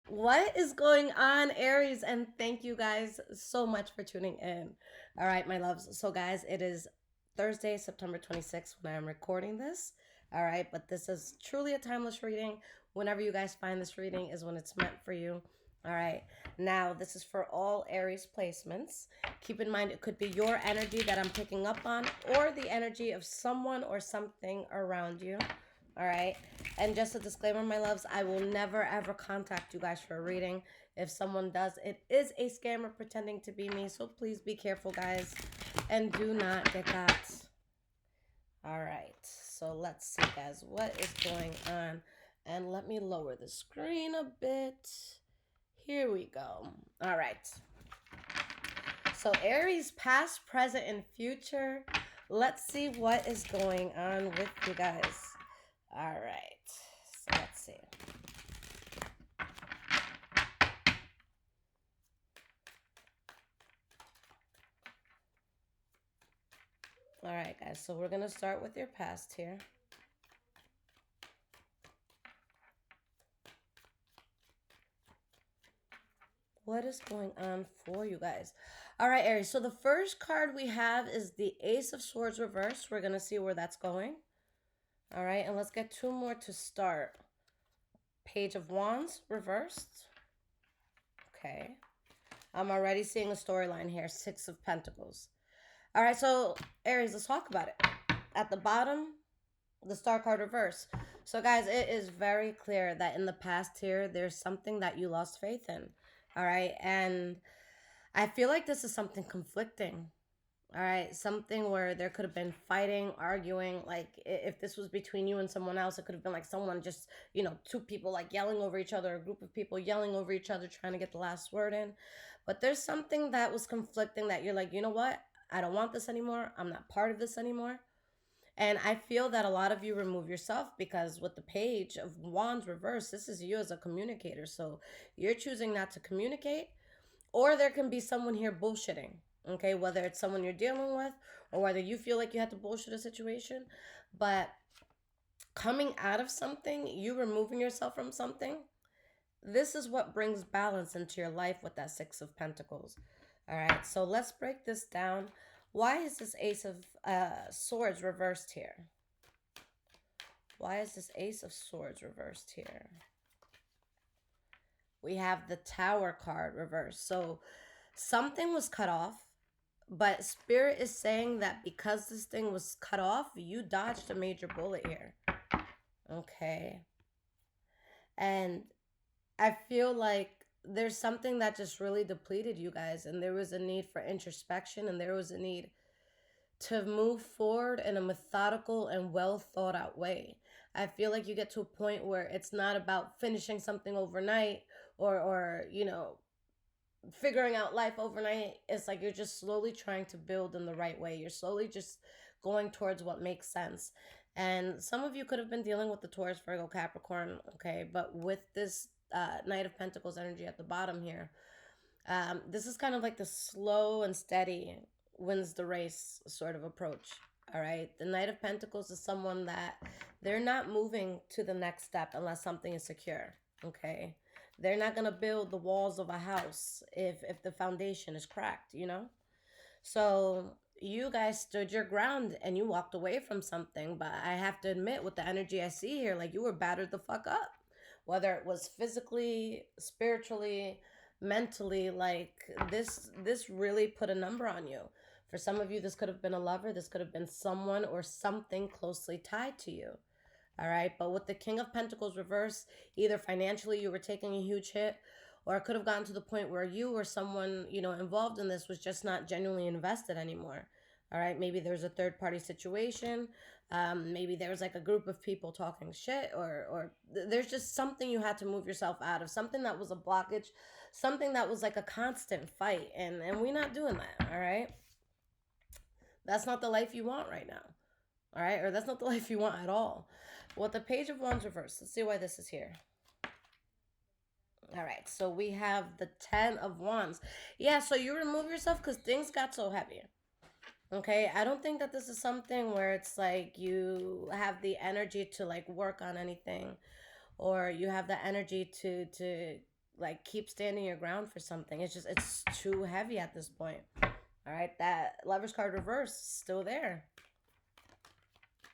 What is going on, Aries? And thank you guys so much for tuning in. All right, my loves. So, guys, it is Thursday, September 26th when I am recording this. All right, but this is truly a timeless reading. Whenever you guys find this reading, is when it's meant for you. All right, now this is for all Aries placements. Keep in mind, it could be your energy that I'm picking up on, or the energy of someone or something around you. All right. And just a disclaimer, my loves, I will never ever contact you guys for a reading. If someone does, it is a scammer pretending to be me. So please be careful, guys, and do not get got. All right. So let's see, guys, what is going on. And let me lower the screen a bit. Here we go. All right. So Aries, past, present, and future. Let's see what is going on with you guys. All right. So let's see. All right, guys. So we're going to start with your past here. What is going on for you guys? All right, Aries. So the first card we have is the Ace of Swords reversed. We're going to see where that's going. All right. And let's get two more to start. Page of Wands reversed. Okay. I'm already seeing a storyline here. Six of Pentacles. All right. So, Aries, let's talk about it. At the bottom, the Star card reverse. So, guys, it is very clear that in the past here, there's something that you lost faith in. All right. And I feel like this is something conflicting. All right. Something where there could have been fighting, arguing. Like if this was between you and someone else, it could have been like someone just, two people like yelling over each other, a group of people yelling over each other, trying to get the last word in. But there's something that was conflicting that you're like, you know what? I don't want this anymore. I'm not part of this anymore. And I feel that a lot of you remove yourself because with the Page of Wands reversed, this is you as a communicator. So you're choosing not to communicate, or there can be someone here bullshitting. Okay, whether it's someone you're dealing with or whether you feel like you had to bullshit a situation. But coming out of something, you removing yourself from something, this is what brings balance into your life with that Six of Pentacles. All right, so let's break this down. Why is this Ace of Swords reversed here? Why is this Ace of Swords reversed here? We have the Tower card reversed. So something was cut off, but Spirit is saying that because this thing was cut off, you dodged a major bullet here. Okay. And I feel like there's something that just really depleted you guys, and there was a need for introspection, and there was a need to move forward in a methodical and well thought out way. I feel like you get to a point where it's not about finishing something overnight or figuring out life overnight. It's like you're just slowly trying to build in the right way. You're slowly just going towards what makes sense. And some of you could have been dealing with the Taurus, Virgo, Capricorn, okay? But with this Knight of Pentacles energy at the bottom here, this is kind of like the slow and steady wins the race sort of approach. All right. The Knight of Pentacles is someone that they're not moving to the next step unless something is secure. Okay. They're not going to build the walls of a house if the foundation is cracked, So you guys stood your ground and you walked away from something. But I have to admit, with the energy I see here, like you were battered the fuck up. Whether it was physically, spiritually, mentally, like this really put a number on you. For some of you, this could have been a lover. This could have been someone or something closely tied to you. All right. But with the King of Pentacles reverse, either financially you were taking a huge hit, or it could have gotten to the point where you or someone, involved in this was just not genuinely invested anymore. All right. Maybe there's a third party situation. Maybe there's like a group of people talking shit, or there's just something you had to move yourself out of, something that was a blockage, something that was like a constant fight. And we're not doing that. All right. That's not the life you want right now. All right. Or that's not the life you want at all. With the Page of Wands reversed, let's see why this is here. All right, so we have the 10 of Wands. Yeah, so you remove yourself because things got so heavy. Okay, I don't think that this is something where it's like you have the energy to like work on anything, or you have the energy to like keep standing your ground for something. It's too heavy at this point. All right, that Lovers card reversed, still there.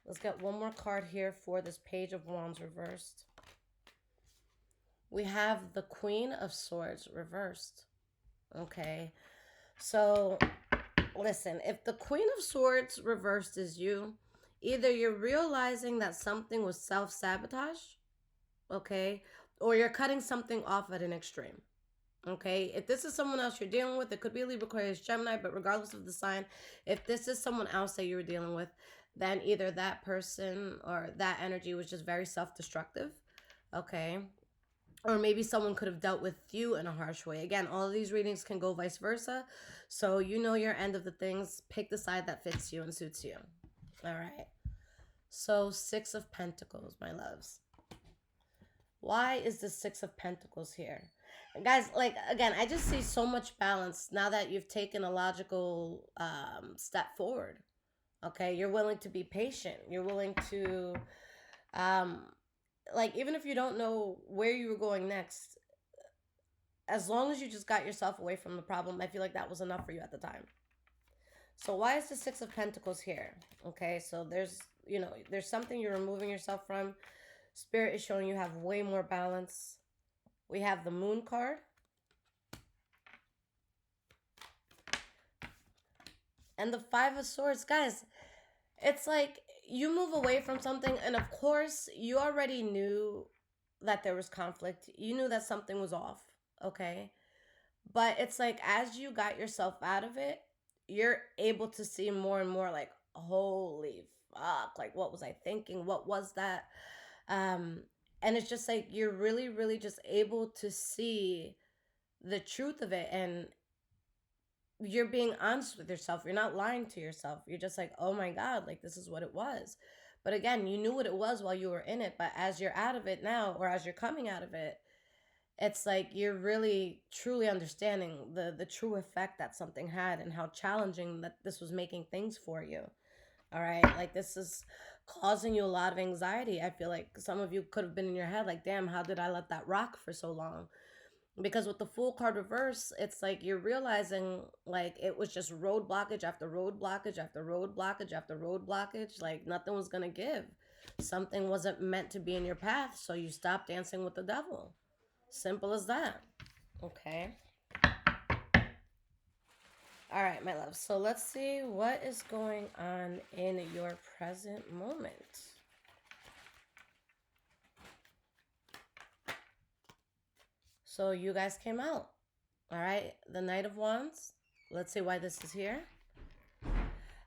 Let's get one more card here for this Page of Wands reversed. We have the Queen of Swords reversed. Okay, so listen, if the Queen of Swords reversed is you, either you're realizing that something was self-sabotage, okay, or you're cutting something off at an extreme. Okay, if this is someone else you're dealing with, it could be Libra, Aquarius, Gemini, but regardless of the sign, if this is someone else that you were dealing with, then either that person or that energy was just very self-destructive, okay? Or maybe someone could have dealt with you in a harsh way. Again, all of these readings can go vice versa. So you know your end of the things. Pick the side that fits you and suits you. All right. So 6 of Pentacles, my loves. Why is the 6 of Pentacles here? Guys, like, again, I just see so much balance now that you've taken a logical step forward. Okay, you're willing to be patient. You're willing to, like, even if you don't know where you were going next, as long as you just got yourself away from the problem, I feel like that was enough for you at the time. So why is the 6 of Pentacles here? Okay, so there's, you know, there's something you're removing yourself from. Spirit is showing you have way more balance. We have the Moon card. And the 5 of Swords. Guys, it's like you move away from something, and of course, you already knew that there was conflict. You knew that something was off, okay? But it's like as you got yourself out of it, you're able to see more and more like, holy fuck, like what was I thinking? What was that? And it's just like you're really, really just able to see the truth of it, and you're being honest with yourself. You're not lying to yourself. You're just like, oh my God, like this is what it was. But again, you knew what it was while you were in it. But as you're out of it now, or as you're coming out of it, it's like you're really truly understanding the true effect that something had and how challenging that this was making things for you. All right, like this is causing you a lot of anxiety. I feel like some of you could have been in your head like, damn, how did I let that rock for so long? Because with the Fool card reverse, it's like you're realizing like it was just road blockage after road blockage after road blockage after road blockage. Like nothing was going to give. Something wasn't meant to be in your path, so you stopped dancing with the devil. Simple as that. Okay. All right, my love. So let's see what is going on in your present moment. So you guys came out. All right. The Knight of Wands. Let's see why this is here.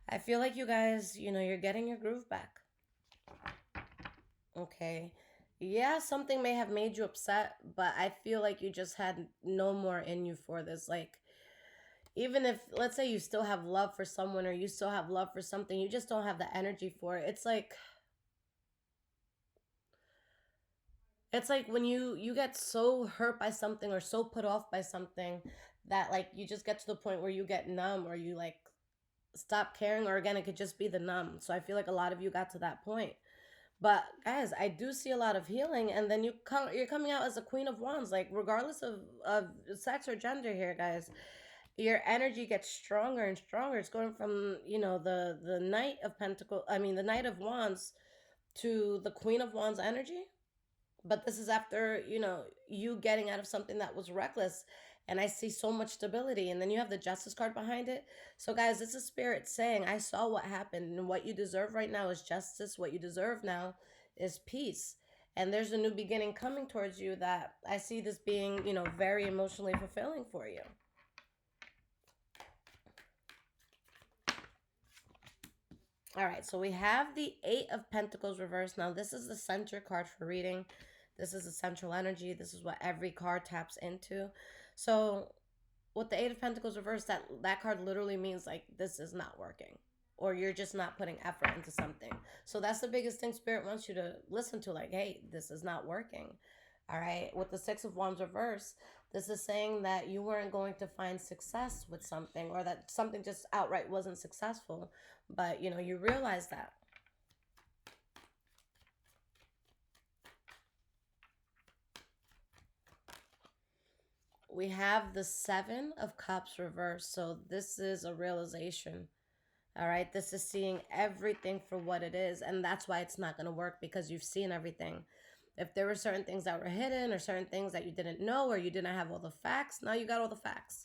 I feel like you guys, you know, you're getting your groove back. Okay. Yeah, something may have made you upset, but I feel like you just had no more in you for this. Like, even if, let's say you still have love for someone or you still have love for something, you just don't have the energy for it. It's like when you get so hurt by something or so put off by something that like you just get to the point where you get numb or you like stop caring, or again, it could just be the numb. So I feel like a lot of you got to that point. But guys, I do see a lot of healing, and then you're coming out as a Queen of Wands. Like regardless of sex or gender here, guys, your energy gets stronger and stronger. It's going from, you know, the Knight of Pentacles, I mean the Knight of Wands, to the Queen of Wands energy. But this is after, you know, you getting out of something that was reckless. And I see so much stability. And then you have the Justice card behind it. So guys, this is Spirit saying, I saw what happened, and what you deserve right now is justice. What you deserve now is peace. And there's a new beginning coming towards you that I see this being, you know, very emotionally fulfilling for you. All right, so we have the 8 of Pentacles reversed. Now, this is the center card for reading. This is the central energy. This is what every card taps into. So with the 8 of Pentacles reversed, that card literally means like this is not working, or you're just not putting effort into something. So that's the biggest thing Spirit wants you to listen to, like, hey, this is not working. All right, with the 6 of Wands reversed, this is saying that you weren't going to find success with something, or that something just outright wasn't successful, but you know, you realize that. We have the Seven of Cups reversed. So this is a realization. All right. This is seeing everything for what it is. And that's why it's not going to work, because you've seen everything. If there were certain things that were hidden or certain things that you didn't know or you didn't have all the facts, now you got all the facts.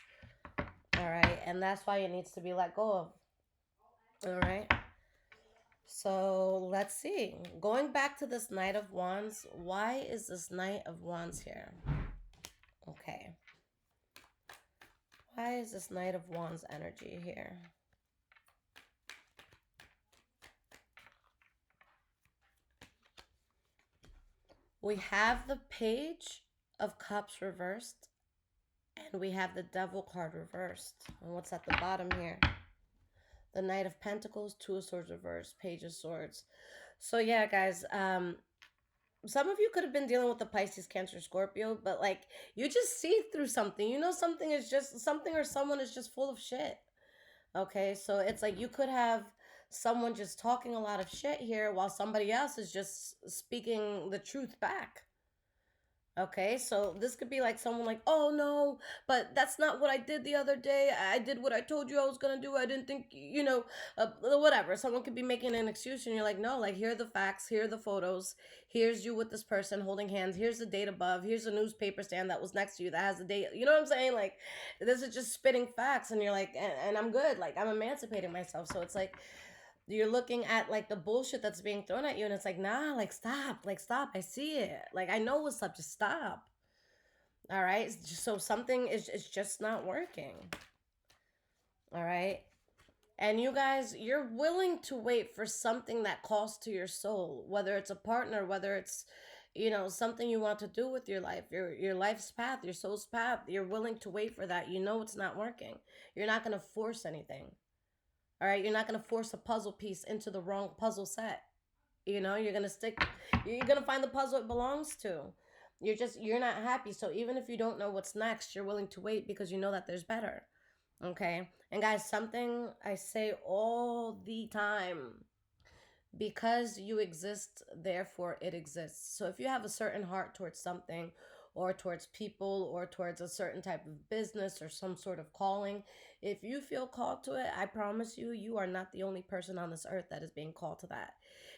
All right. And that's why it needs to be let go of. All right. So let's see. Going back to this Knight of Wands, why is this Knight of Wands here? Okay. Why is this Knight of Wands energy here? We have the Page of Cups reversed, and we have the Devil card reversed. And what's at the bottom here? The Knight of Pentacles, Two of Swords reversed, Page of Swords. So yeah, guys, some of you could have been dealing with the Pisces, Cancer, Scorpio, but like, you just see through something. You know, something is just something, or someone is just full of shit. Okay, so it's like you could have someone just talking a lot of shit here while somebody else is just speaking the truth back. Okay, so this could be like someone like, oh no, but that's not what I did the other day. I did what I told you I was gonna do. I didn't think, whatever. Someone could be making an excuse, and you're like, no, like, here are the facts, here are the photos, here's you with this person holding hands, here's the date above, here's a newspaper stand that was next to you that has the date. You know what I'm saying? Like, this is just spitting facts, and you're like, and I'm good. Like, I'm emancipating myself. So it's like, you're looking at like the bullshit that's being thrown at you, and it's like, nah, like, stop, I see it, like, I know what's up, just stop. All right, so something is just not working. All right, and you guys, you're willing to wait for something that calls to your soul, whether it's a partner, whether it's, something you want to do with your life, your life's path, your soul's path. You're willing to wait for that. You know it's not working. You're not going to force anything. All right, you're not going to force a puzzle piece into the wrong puzzle set. You're going to you're going to find the puzzle it belongs to. You're not happy. So even if you don't know what's next, you're willing to wait because you know that there's better. Okay? And guys, something I say all the time: because you exist, therefore it exists. So if you have a certain heart towards something, or towards people, or towards a certain type of business or some sort of calling, if you feel called to it, I promise you, you are not the only person on this earth that is being called to that.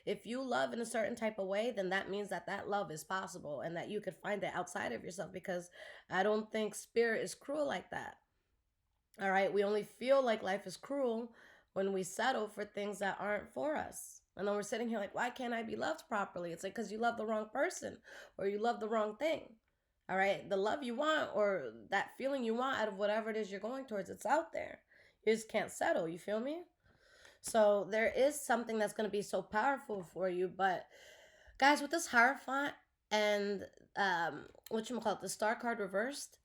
If you love in a certain type of way, then that means that that love is possible and that you could find it outside of yourself, because I don't think spirit is cruel like that. All right, we only feel like life is cruel when we settle for things that aren't for us. And then we're sitting here like, why can't I be loved properly? It's like, because you love the wrong person, or you love the wrong thing. All right, the love you want, or that feeling you want out of whatever it is you're going towards, it's out there. You just can't settle. You feel me? So there is something that's going to be so powerful for you. But guys, with this Hierophant and the Star card reversed,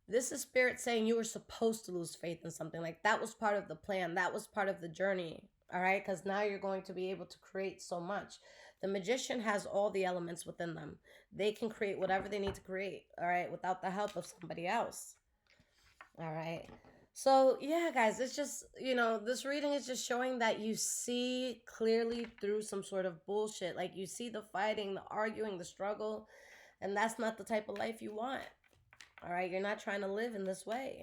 this is spirit saying you were supposed to lose faith in something. Like, that was part of the plan. That was part of the journey. All right, because now you're going to be able to create so much. The magician has all the elements within them. They can create whatever they need to create, all right, without the help of somebody else. All right. So, yeah, guys, it's just, this reading is just showing that you see clearly through some sort of bullshit. Like, you see the fighting, the arguing, the struggle, and that's not the type of life you want. All right, you're not trying to live in this way.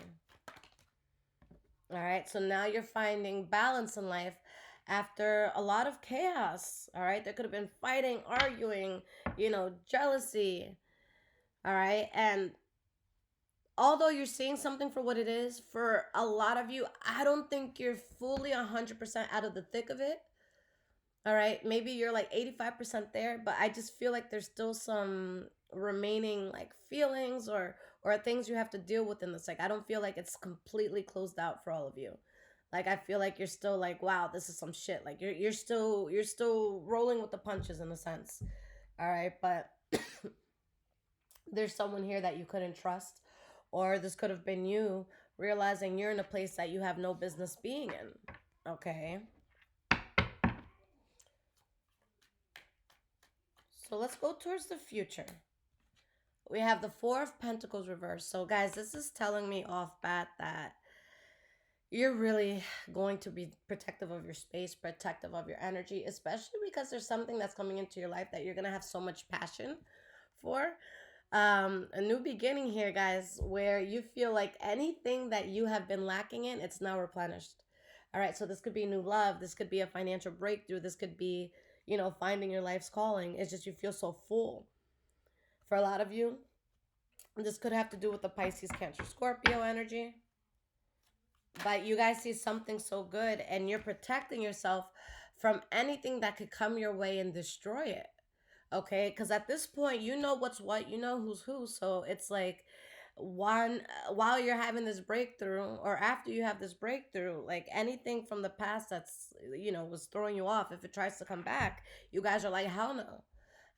All right, so now you're finding balance in life after a lot of chaos. All right, there could have been fighting, arguing, jealousy. All right, and although you're seeing something for what it is, for a lot of you, I don't think you're fully 100% out of the thick of it. All right, maybe you're like 85% there, but I just feel like there's still some remaining like feelings or things you have to deal with in this. Like, I don't feel like it's completely closed out for all of you. Like, I feel like you're still like, wow, this is some shit. Like, you're still rolling with the punches in a sense. All right, but there's someone here that you couldn't trust, or this could have been you realizing you're in a place that you have no business being in. Okay. So let's go towards the future. We have the Four of Pentacles reversed. So guys, this is telling me off bat that you're really going to be protective of your space, protective of your energy, especially because there's something that's coming into your life that you're going to have so much passion for. A new beginning here, guys, where you feel like anything that you have been lacking in, it's now replenished. All right, so this could be new love, this could be a financial breakthrough, this could be, finding your life's calling. It's just you feel so full. For a lot of you, this could have to do with the Pisces, Cancer, Scorpio energy. But you guys see something so good and you're protecting yourself from anything that could come your way and destroy it. Okay, because at this point you know what's what, you know who's who. So it's like, one, while you're having this breakthrough or after you have this breakthrough, like anything from the past that's, was throwing you off, if it tries to come back, you guys are like, hell no,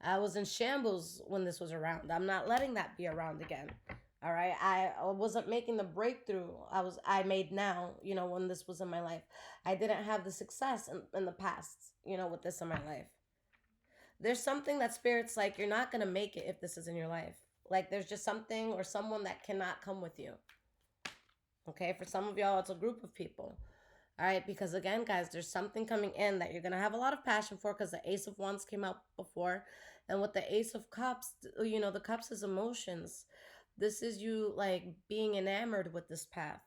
I was in shambles when this was around, I'm not letting that be around again. All right, I wasn't making the breakthrough I made now, when this was in my life. I didn't have the success in the past, with this in my life. There's something that spirit's like, you're not going to make it if this is in your life. Like, there's just something or someone that cannot come with you. Okay, for some of y'all, it's a group of people. All right, because again, guys, there's something coming in that you're going to have a lot of passion for, because the Ace of Wands came out before. And with the Ace of Cups, the Cups is emotions. This is you, like, being enamored with this path.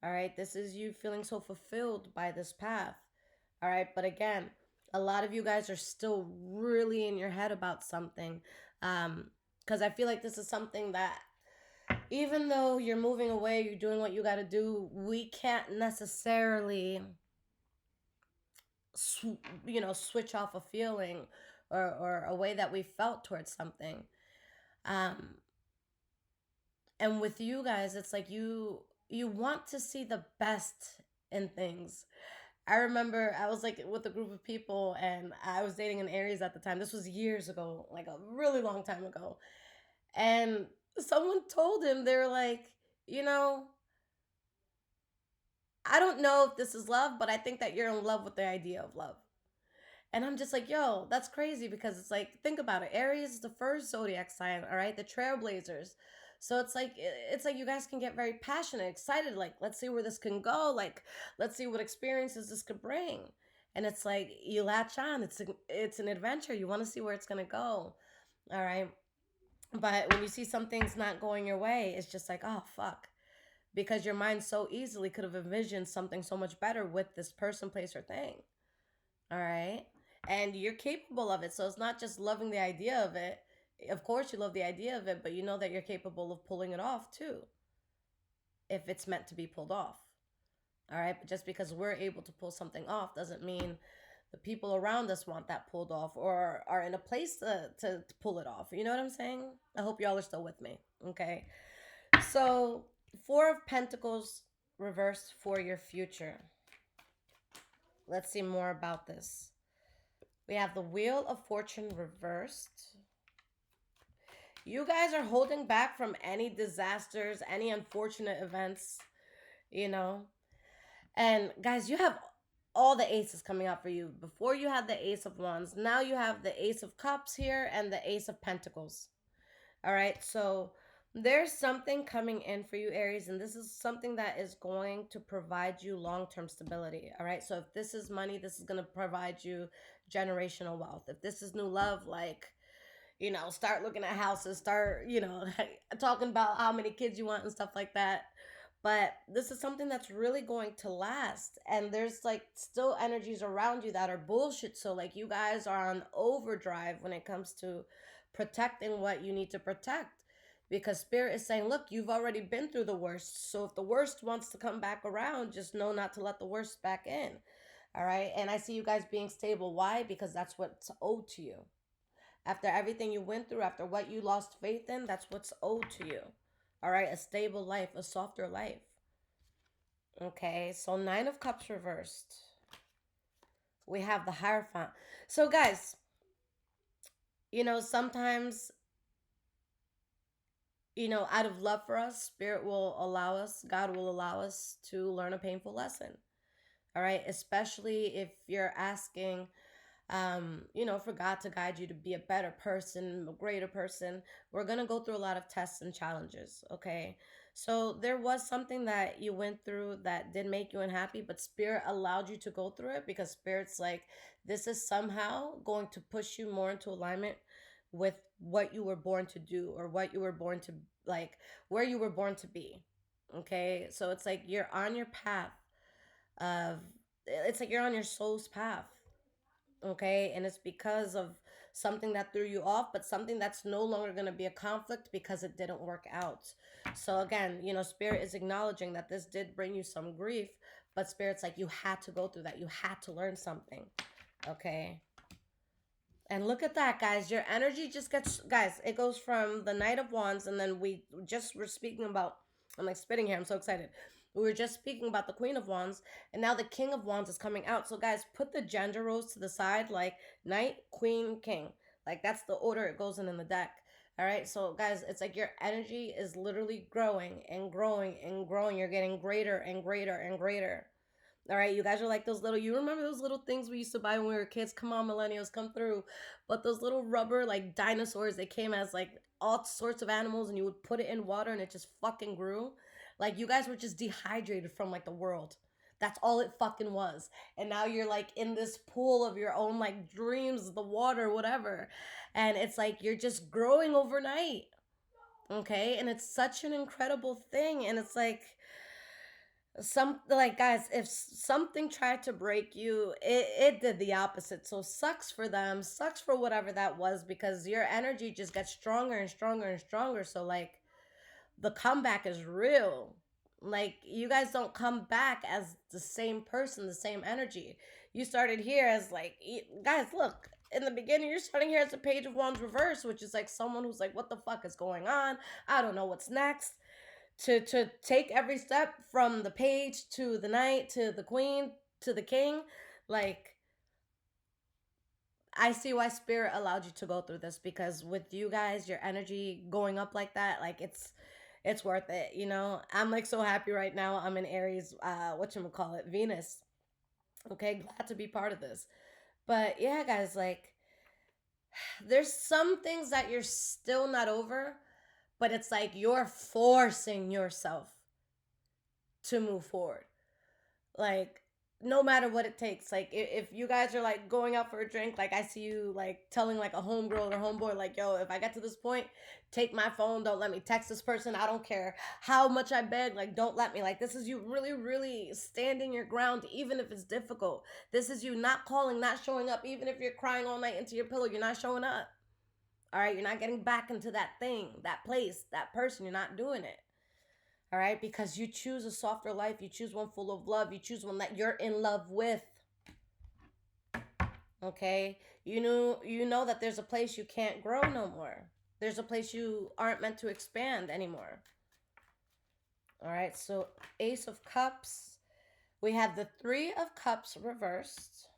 All right, this is you feeling so fulfilled by this path. All right, but again, a lot of you guys are still really in your head about something. Because I feel like this is something that, even though you're moving away, you're doing what you got to do, we can't necessarily, switch off a feeling, or a way that we felt towards something. Um, and with you guys, it's like you want to see the best in things. I remember I was like with a group of people and I was dating an Aries at the time. This was years ago, like a really long time ago. And someone told him, they were like, you know, I don't know if this is love, but I think that you're in love with the idea of love. And I'm just like, yo, that's crazy, because it's like, think about it. Aries is the first zodiac sign, all right? The trailblazers. So it's like you guys can get very passionate, excited, like, let's see where this can go, like, let's see what experiences this could bring. And it's like you latch on. It's an adventure. You want to see where it's going to go. All right? But when you see something's not going your way, it's just like, oh fuck. Because your mind so easily could have envisioned something so much better with this person, place, or thing. All right. And you're capable of it. So it's not just loving the idea of it. Of course, you love the idea of it, but you know that you're capable of pulling it off too, if it's meant to be pulled off. All right. But just because we're able to pull something off doesn't mean the people around us want that pulled off or are in a place to pull it off. You know what I'm saying? I hope y'all are still with me. Okay. So, Four of Pentacles reversed for your future. Let's see more about this. We have the Wheel of Fortune reversed. You guys are holding back from any disasters, any unfortunate events, you know. And guys, you have all the aces coming out for you. Before you had the Ace of Wands. Now you have the Ace of Cups here and the Ace of Pentacles. All right, so there's something coming in for you, Aries, and this is something that is going to provide you long-term stability. All right, so if this is money, this is going to provide you generational wealth. If this is new love, like, start looking at houses, start, talking about how many kids you want and stuff like that. But this is something that's really going to last. And there's like still energies around you that are bullshit. So, like, you guys are on overdrive when it comes to protecting what you need to protect. Because Spirit is saying, look, you've already been through the worst. So if the worst wants to come back around, just know not to let the worst back in. All right. And I see you guys being stable. Why? Because that's what's owed to you. After everything you went through, after what you lost faith in, that's what's owed to you. All right, a stable life, a softer life. Okay, so Nine of Cups reversed. We have the Hierophant. So guys, sometimes, out of love for us, Spirit will allow us, God will allow us to learn a painful lesson. All right, especially if you're asking for God to guide you to be a better person, a greater person. We're going to go through a lot of tests and challenges, okay? So there was something that you went through that did make you unhappy, but Spirit allowed you to go through it because Spirit's like, this is somehow going to push you more into alignment with what you were born to do, or what you were born to, like, where you were born to be. Okay, so it's like you're on your path of, it's like you're on your soul's path. Okay, and it's because of something that threw you off, but something that's no longer going to be a conflict because it didn't work out. So again, spirit is acknowledging that this did bring you some grief, but spirit's like, you had to go through that, you had to learn something. Okay, and look at that, guys. Your energy just gets, guys, it goes from the Knight of Wands, and then we just were speaking about, I'm like spitting here, I'm so excited. We were just speaking about the Queen of Wands, and now the King of Wands is coming out. So, guys, put the gender roles to the side, like Knight, Queen, King. Like, that's the order it goes in the deck. All right, so guys, it's like your energy is literally growing and growing and growing. You're getting greater and greater and greater. All right, you guys are like those little, you remember those little things we used to buy when we were kids? Come on, millennials, come through. But those little rubber, like dinosaurs, they came as like all sorts of animals, and you would put it in water and it just fucking grew. Like, you guys were just dehydrated from like the world. That's all it fucking was. And now you're like in this pool of your own like dreams, the water, whatever. And it's like you're just growing overnight. Okay. And it's such an incredible thing. And it's like, guys, if something tried to break you, it did the opposite. So sucks for them, sucks for whatever that was, because your energy just gets stronger and stronger and stronger. So like, the comeback is real. Like, you guys don't come back as the same person, the same energy. You started here as like, guys, look, in the beginning, you're starting here as a Page of Wands reverse, which is like someone who's like, what the fuck is going on? I don't know what's next. To take every step from the page to the knight to the queen to the king, like, I see why spirit allowed you to go through this, because with you guys, your energy going up like that, like, it's worth it. I'm like so happy right now. I'm in Aries, whatchamacallit, Venus. Okay, glad to be part of this. But yeah, guys, like, there's some things that you're still not over, but it's like you're forcing yourself to move forward. Like, no matter what it takes. Like, if you guys are like going out for a drink, like, I see you like telling like a homegirl or homeboy, like, yo, if I get to this point, take my phone, don't let me text this person, I don't care how much I beg, like, don't let me. Like, this is you really, really standing your ground, even if it's difficult. This is you not calling, not showing up, even if you're crying all night into your pillow, you're not showing up. All right, you're not getting back into that thing, that place, that person. You're not doing it. All right, because you choose a softer life. You choose one full of love. You choose one that you're in love with. Okay, you know that there's a place you can't grow no more. There's a place you aren't meant to expand anymore. All right, so Ace of Cups. We have the Three of Cups reversed.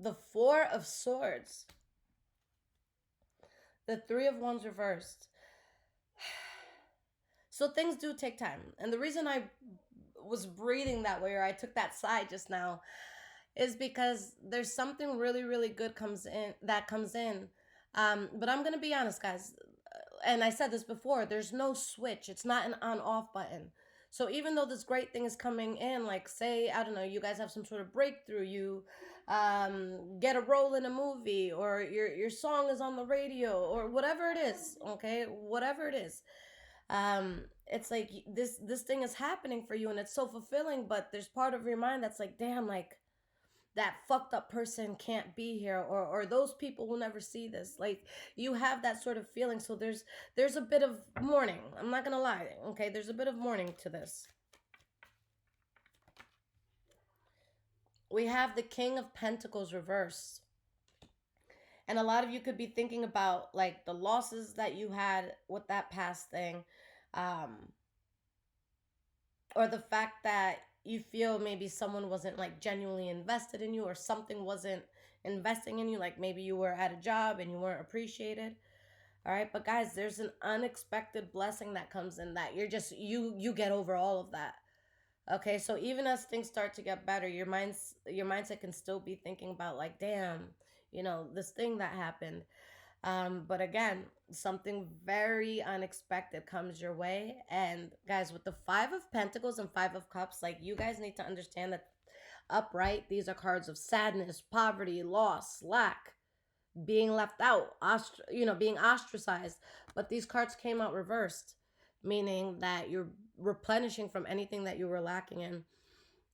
The Four of Swords. The Three of Wands reversed. So things do take time. And the reason I was breathing that way, or I took that side just now, is because there's something really, really good comes in. But I'm gonna be honest, guys, and I said this before, there's no switch. It's not an on-off button. So even though this great thing is coming in, like, say, I don't know, you guys have some sort of breakthrough, you get a role in a movie, or your song is on the radio, or whatever it is, okay, whatever it is, it's like this thing is happening for you, and it's so fulfilling. But there's part of your mind that's like, damn, like, that fucked up person can't be here, or those people will never see this. Like, you have that sort of feeling. So there's a bit of mourning. I'm not gonna lie. Okay, there's a bit of mourning to this. We have the King of Pentacles reversed. And a lot of you could be thinking about like the losses that you had with that past thing, um, or the fact that you feel maybe someone wasn't like genuinely invested in you, or something wasn't investing in you. Like, maybe you were at a job and you weren't appreciated. All right, but guys, there's an unexpected blessing that comes in, that you're just you get over all of that. Okay, so even as things start to get better, your mindset can still be thinking about like, damn, this thing that happened. But again, something very unexpected comes your way. And guys, with the Five of Pentacles and Five of Cups, like, you guys need to understand that upright, these are cards of sadness, poverty, loss, lack, being left out, being ostracized. But these cards came out reversed, meaning that you're replenishing from anything that you were lacking in.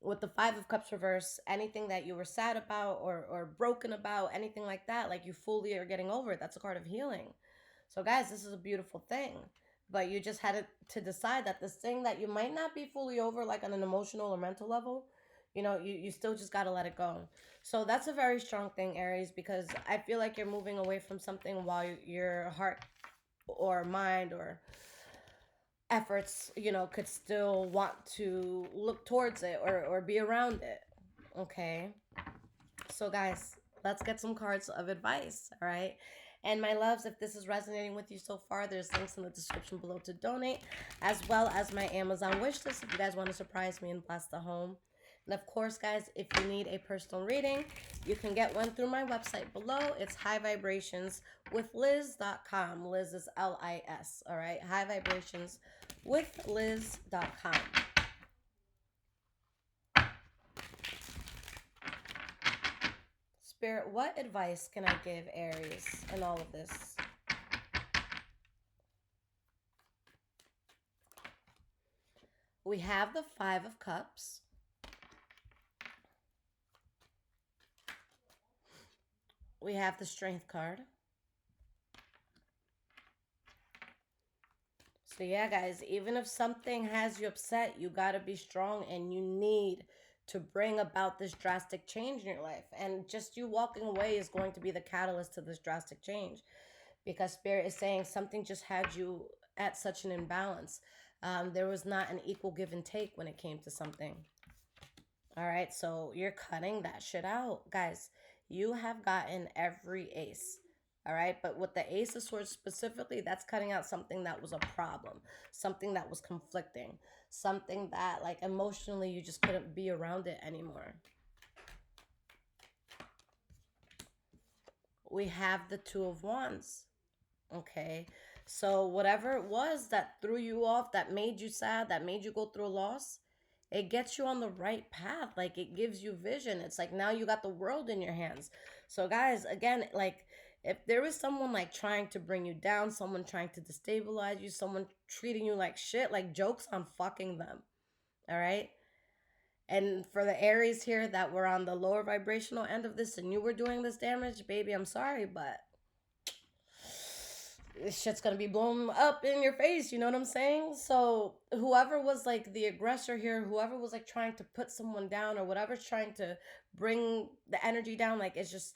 With the Five of Cups reverse, anything that you were sad about or broken about, anything like that, like, you fully are getting over it. That's a card of healing. So guys, this is a beautiful thing. But you just had to decide that this thing that you might not be fully over, like on an emotional or mental level, you still just got to let it go. So that's a very strong thing, Aries, because I feel like you're moving away from something while your heart or mind or efforts, could still want to look towards it or be around it. Okay. So guys, let's get some cards of advice. All right. And my loves, if this is resonating with you so far, there's links in the description below to donate, as well as my Amazon wish list if you guys want to surprise me and bless the home. And of course, guys, if you need a personal reading, you can get one through my website below. It's highvibrationswithliz.com. Liz is Liz. All right. Highvibrationswithliz.com. Spirit, what advice can I give Aries in all of this? We have the Five of Cups. We have the Strength card. So yeah, guys, even if something has you upset, you got to be strong, and you need to bring about this drastic change in your life. And just you walking away is going to be the catalyst to this drastic change, because Spirit is saying something just had you at such an imbalance. There was not an equal give and take when it came to something. All right, so you're cutting that shit out. Guys, you have gotten every ace. All right, but with the Ace of Swords specifically, that's cutting out something that was a problem, something that was conflicting, something that, like, emotionally you just couldn't be around it anymore. We have the Two of Wands. Okay, so whatever it was that threw you off, that made you sad, that made you go through a loss, it gets you on the right path. Like, it gives you vision. It's like now you got the world in your hands. So guys, again, like, if there is someone like trying to bring you down, someone trying to destabilize you, someone treating you like shit, like, jokes on fucking them. All right. And for the Aries here that were on the lower vibrational end of this and you were doing this damage, baby, I'm sorry, but this shit's gonna be blown up in your face, you know what I'm saying? So whoever was like the aggressor here, whoever was like trying to put someone down, or whatever's trying to bring the energy down, like, it's just,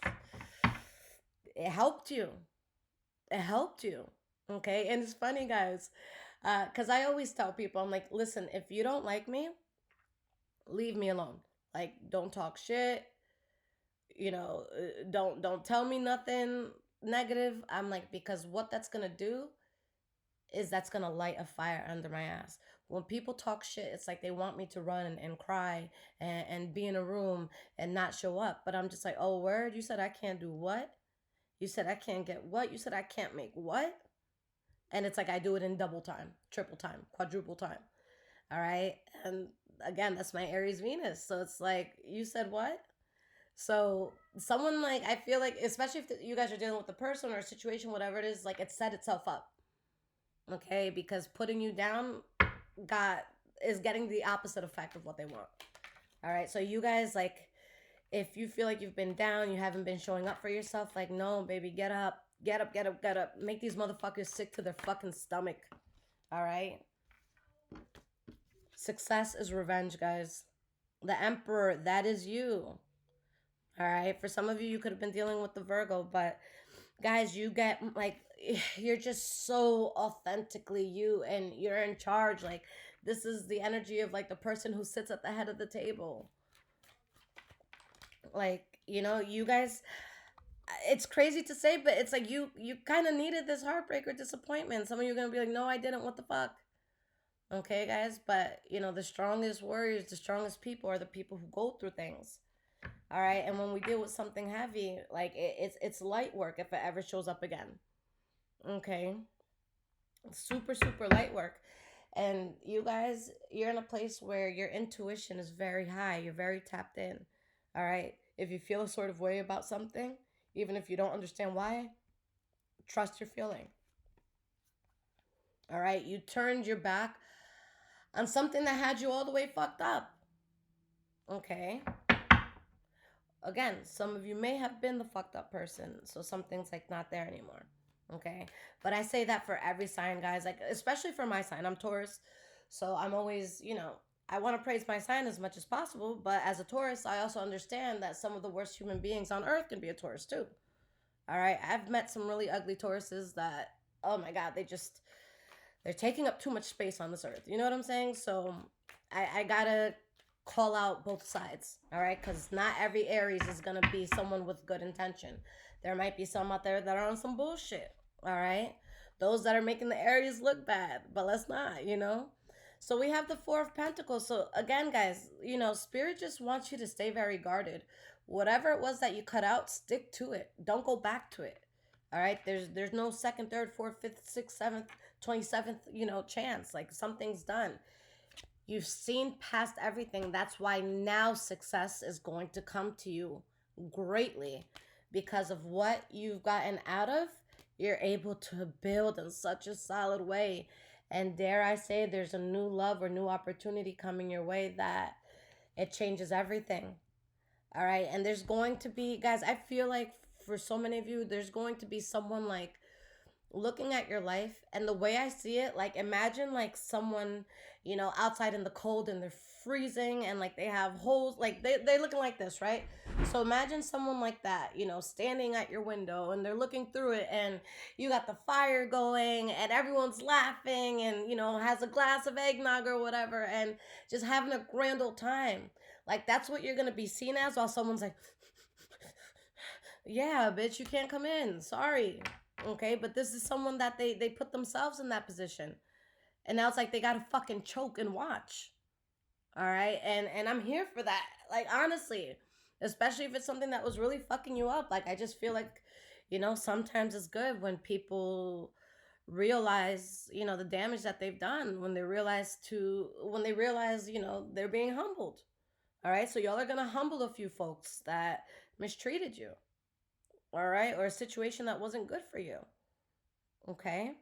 it helped you. It helped you. Okay. And it's funny, guys, because I always tell people, I'm like, listen, if you don't like me, leave me alone. Like, don't talk shit, don't tell me nothing negative. I'm like, because what that's gonna do is that's gonna light a fire under my ass. When people talk shit, it's like they want me to run and cry and be in a room and not show up. But I'm just like, oh, word? You said I can't do what? You said I can't get what? You said I can't make what? And it's like I do it in double time, triple time, quadruple time. All right. And again, that's my Aries Venus. So it's like, you said what? So someone, like, I feel like, especially if you guys are dealing with a person or a situation, whatever it is, like, it set itself up. Okay, because putting you down is getting the opposite effect of what they want. All right, so you guys, like, if you feel like you've been down, you haven't been showing up for yourself, like, no, baby, get up, get up, get up, get up. Make these motherfuckers sick to their fucking stomach. All right. Success is revenge, guys. The Emperor, that is you. All right. For some of you, you could have been dealing with the Virgo, but guys, you get, like, you're just so authentically you, and you're in charge. Like, this is the energy of, like, the person who sits at the head of the table. Like, you guys, it's crazy to say, but it's like you kind of needed this heartbreak or disappointment. Some of you are gonna be like, no, I didn't. What the fuck? Okay, guys, but the strongest warriors, the strongest people are the people who go through things. All right. And when we deal with something heavy, like it's light work if it ever shows up again. Okay. Super, super light work. And you guys, you're in a place where your intuition is very high. You're very tapped in. All right. If you feel a sort of way about something, even if you don't understand why, trust your feeling. All right. You turned your back on something that had you all the way fucked up. Okay. Again, some of you may have been the fucked up person, so something's like not there anymore. Okay. But I say that for every sign, guys, like especially for my sign. I'm Taurus. So I'm always, I want to praise my sign as much as possible, but as a Taurus, I also understand that some of the worst human beings on earth can be a Taurus too. All right. I've met some really ugly Tauruses that, oh my God, they're taking up too much space on this earth. You know what I'm saying? So I gotta call out both sides, all right? Because not every Aries is gonna be someone with good intention. There might be some out there that are on some bullshit, all right? Those that are making the Aries look bad, but let's not. So we have the Four of Pentacles. So again, guys, Spirit just wants you to stay very guarded. Whatever it was that you cut out, stick to it. Don't go back to it. All right. There's no second, third, fourth, fifth, sixth, seventh, 27th, chance. Like something's done. You've seen past everything. That's why now success is going to come to you greatly because of what you've gotten out of. You're able to build in such a solid way. And dare I say, there's a new love or new opportunity coming your way that it changes everything. All right. And there's going to be, guys, I feel like for so many of you, there's going to be someone like looking at your life, and the way I see it, like imagine like someone, outside in the cold and they're freezing and like they have holes, like they're looking like this, right? So imagine someone like that, standing at your window and they're looking through it and you got the fire going and everyone's laughing and, has a glass of eggnog or whatever and just having a grand old time. Like that's what you're going to be seen as while someone's like, yeah, bitch, you can't come in. Sorry. Okay, but this is someone that they put themselves in that position. And now it's like they gotta fucking choke and watch. All right. And I'm here for that. Like honestly. Especially if it's something that was really fucking you up. Like I just feel like, sometimes it's good when people realize, the damage that they've done, when they realize, they're being humbled. All right. So y'all are gonna humble a few folks that mistreated you. All right, or a situation that wasn't good for you. Okay.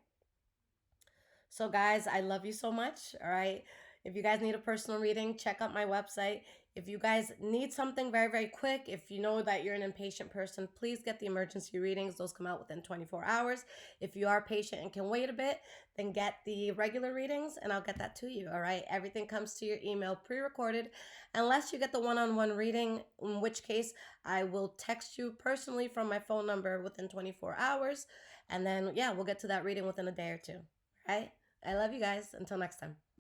So, guys, I love you so much. All right. If you guys need a personal reading, check out my website. If you guys need something very, very quick, if you know that you're an impatient person, please get the emergency readings. Those come out within 24 hours. If you are patient and can wait a bit, then get the regular readings and I'll get that to you. All right. Everything comes to your email pre recorded, unless you get the one-on-one reading, in which case I will text you personally from my phone number within 24 hours. And then, yeah, we'll get to that reading within a day or two. All right. I love you guys. Until next time.